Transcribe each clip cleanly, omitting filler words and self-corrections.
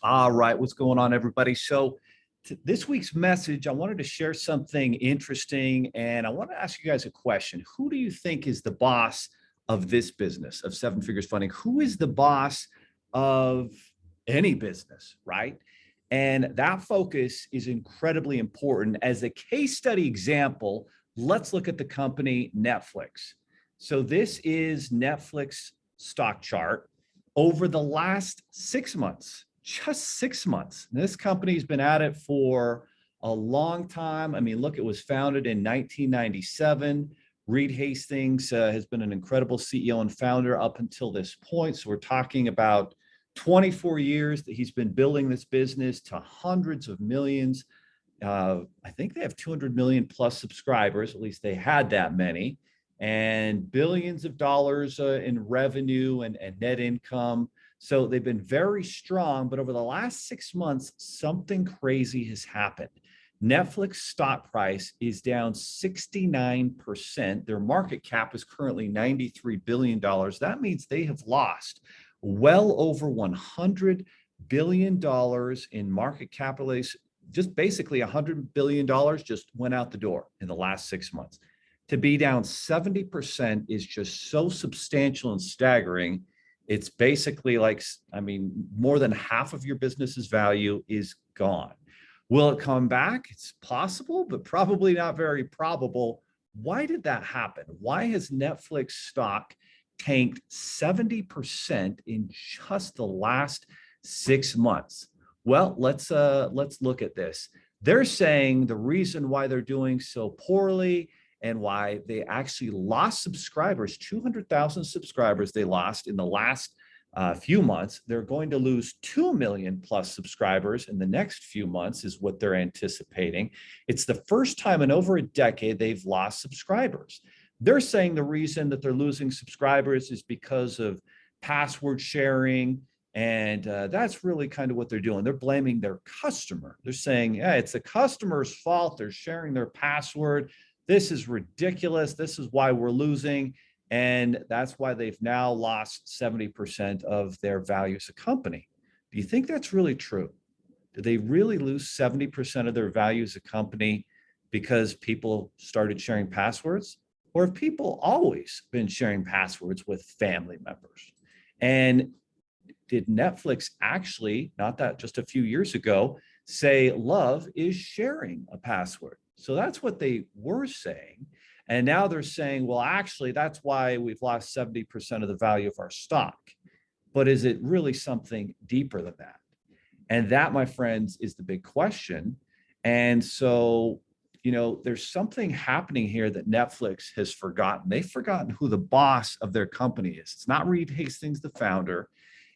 All right, what's going on, everybody? So, this week's message, I wanted to share something interesting, and I want to ask you guys a question. Who do you think is the boss of this business, of Seven Figures Funding? Who is the boss of any business, right? And that focus is incredibly important. As a case study example, let's look at the company Netflix. So, this is Netflix stock chart over the last 6 months. Just 6 months. This company's been at it for a long time. I mean, look, it was founded in 1997. Reed Hastings has been an incredible CEO and founder up until this point. So we're talking about 24 years that he's been building this business to hundreds of millions. I think they have 200 million plus subscribers, at least they had that many, and billions of dollars in revenue and net income. So they've been very strong, but over the last 6 months, something crazy has happened. Netflix stock price is down 69%. Their market cap is currently $93 billion. That means they have lost well over $100 billion in market capitalization. Just basically $100 billion just went out the door in the last 6 months. To be down 70% is just so substantial and staggering. It's basically like, I mean, more than half of your business's value is gone. Will it come back? It's possible, but probably not very probable. Why did that happen? Why has Netflix stock tanked 70% in just the last 6 months? Well, let's look at this. They're saying the reason why they're doing so poorly and why they actually lost subscribers, 200,000 subscribers they lost in the last few months. They're going to lose 2 million plus subscribers in the next few months is what they're anticipating. It's the first time in over a decade they've lost subscribers. They're saying the reason that they're losing subscribers is because of password sharing. And that's really kind of what they're doing. They're blaming their customer. They're saying, yeah, it's the customer's fault. They're sharing their password. This is ridiculous. This is why we're losing. And that's why they've now lost 70% of their value as a company. Do you think that's really true? Did they really lose 70% of their value as a company because people started sharing passwords? Or have people always been sharing passwords with family members? And did Netflix actually, not that just a few years ago, say love is sharing a password? So that's what they were saying. And now they're saying, well, actually, that's why we've lost 70% of the value of our stock. But is it really something deeper than that? And that, my friends, is the big question. And so, there's something happening here that Netflix has forgotten. They've forgotten who the boss of their company is. It's not Reed Hastings, the founder.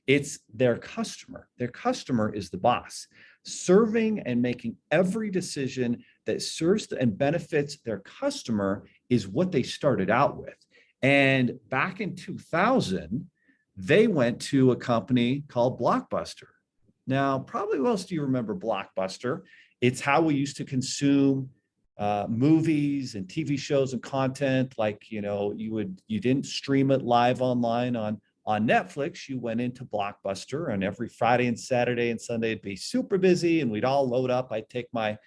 It's their customer. Their customer is the boss, serving and making every decision that serves and benefits their customer is what they started out with. And back in 2000, they went to a company called Blockbuster. Now, probably most of you remember Blockbuster. It's how we used to consume movies and TV shows and content. Like, you didn't stream it live online on Netflix. You went into Blockbuster, and every Friday and Saturday and Sunday it'd be super busy, and we'd all load up. I'd take my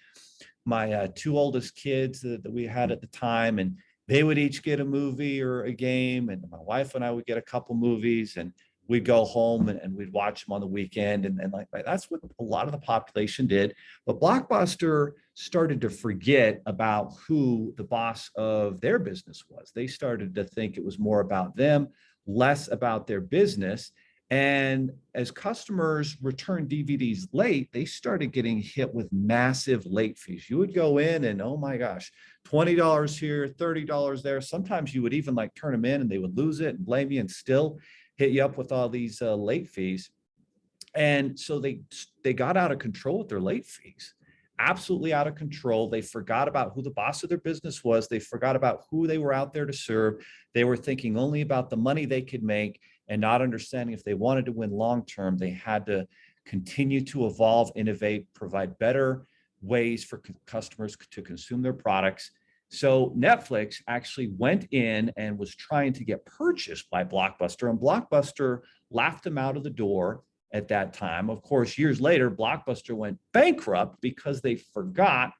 two oldest kids that we had at the time, and they would each get a movie or a game, and my wife and I would get a couple movies, and we'd go home and we'd watch them on the weekend. And like that's what a lot of the population did. But Blockbuster started to forget about who the boss of their business was. They started to think it was more about them, less about their business. And as customers returned DVDs late, they started getting hit with massive late fees. You would go in and, oh my gosh, $20 here, $30 there. Sometimes you would even turn them in and they would lose it and blame you and still hit you up with all these late fees. And so they got out of control with their late fees. Absolutely out of control. They forgot about who the boss of their business was. They forgot about who they were out there to serve. They were thinking only about the money they could make and not understanding if they wanted to win long-term, they had to continue to evolve, innovate, provide better ways for customers to consume their products. So Netflix actually went in and was trying to get purchased by Blockbuster, and Blockbuster laughed them out of the door at that time. Of course, years later, Blockbuster went bankrupt because they forgot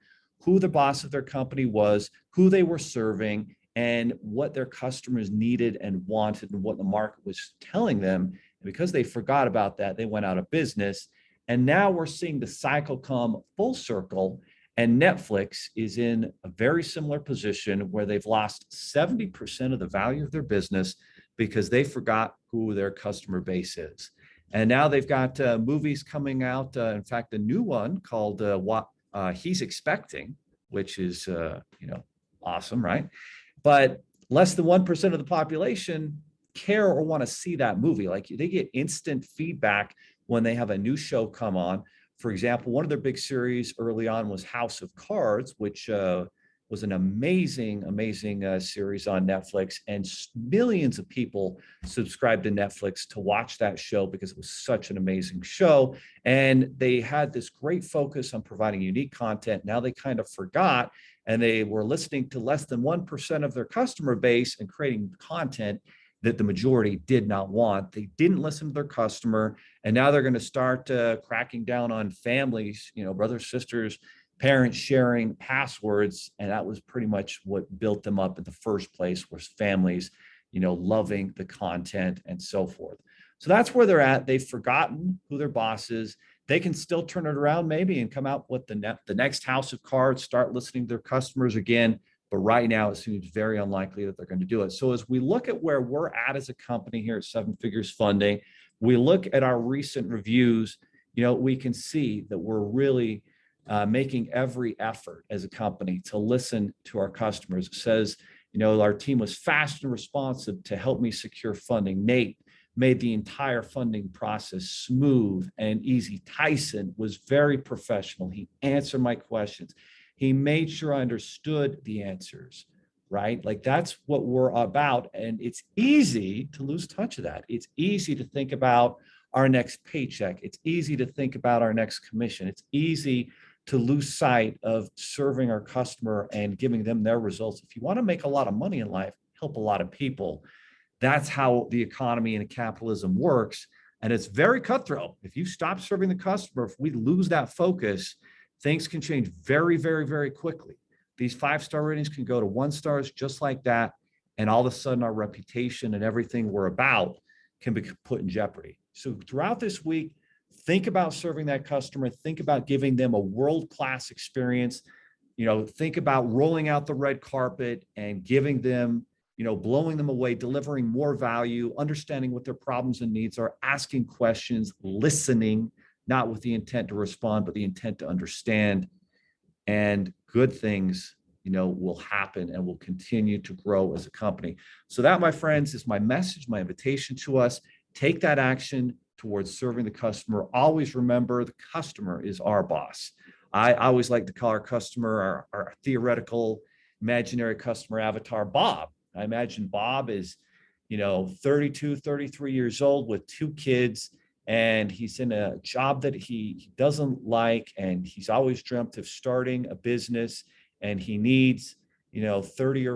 who the boss of their company was, who they were serving, and what their customers needed and wanted and what the market was telling them. And because they forgot about that, they went out of business. And now we're seeing the cycle come full circle. And Netflix is in a very similar position where they've lost 70% of the value of their business because they forgot who their customer base is. And now they've got movies coming out. In fact, a new one called What He's Expecting, which is, awesome, right? But less than 1% of the population care or want to see that movie. Like they get instant feedback when they have a new show come on. For example, one of their big series early on was House of Cards, which was an amazing series on Netflix. And millions of people subscribed to Netflix to watch that show because it was such an amazing show. And they had this great focus on providing unique content. Now they kind of forgot, and they were listening to less than 1% of their customer base and creating content that the majority did not want. They didn't listen to their customer. And now they're going to start cracking down on families, brothers, sisters, parents sharing passwords. And that was pretty much what built them up in the first place, was families, loving the content and so forth. So that's where they're at. They've forgotten who their boss is. They can still turn it around maybe and come out with the next House of Cards, start listening to their customers again. But right now, it seems very unlikely that they're going to do it. So as we look at where we're at as a company here at Seven Figures Funding, we look at our recent reviews, we can see that we're really making every effort as a company to listen to our customers. It says, our team was fast and responsive to help me secure funding. Nate made the entire funding process smooth and easy. Tyson was very professional. He answered my questions. He made sure I understood the answers, right? Like that's what we're about. And it's easy to lose touch of that. It's easy to think about our next paycheck. It's easy to think about our next commission. It's easy to lose sight of serving our customer and giving them their results. If you want to make a lot of money in life, help a lot of people. That's how the economy and capitalism works. And it's very cutthroat. If you stop serving the customer, if we lose that focus, things can change very, very, very quickly. These 5-star ratings can go to 1 stars just like that. And all of a sudden our reputation and everything we're about can be put in jeopardy. So throughout this week, think about serving that customer. Think about giving them a world-class experience. Think about rolling out the red carpet and giving them, blowing them away, delivering more value, understanding what their problems and needs are, asking questions, listening, not with the intent to respond, but the intent to understand. And good things, will happen and will continue to grow as a company. So that, my friends, is my message, my invitation to us. Take that action towards serving the customer. Always remember the customer is our boss. I always like to call our customer, our theoretical, imaginary customer avatar, Bob. I imagine Bob is, 32, 33 years old with 2 kids. And he's in a job that he doesn't like, and he's always dreamt of starting a business, and he needs, $30,000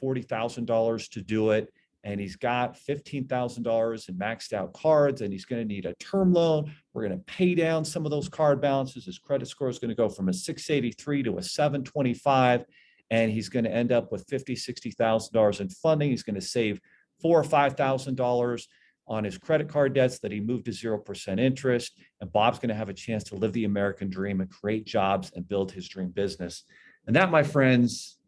or $40,000 to do it. And he's got $15,000 in maxed out cards, and he's going to need a term loan. We're going to pay down some of those card balances. His credit score is going to go from a 683 to a 725, and he's going to end up with $50,000, $60,000 in funding. He's going to save $4,000 or $5,000 on his credit card debts that he moved to 0% interest. And Bob's going to have a chance to live the American dream and create jobs and build his dream business. And that, my friends,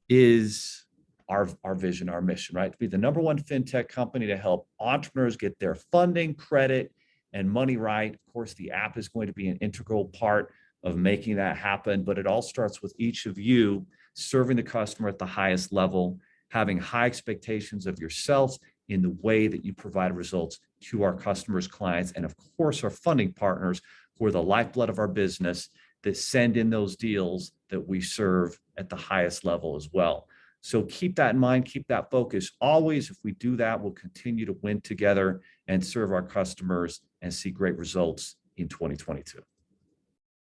is our vision, our mission, right? To be the #1 fintech company to help entrepreneurs get their funding, credit, and money right. Of course, the app is going to be an integral part of making that happen, but it all starts with each of you serving the customer at the highest level, having high expectations of yourself in the way that you provide results to our customers, clients, and of course, our funding partners, who are the lifeblood of our business, that send in those deals that we serve at the highest level as well. So keep that in mind, keep that focus. Always, if we do that, we'll continue to win together and serve our customers and see great results in 2022.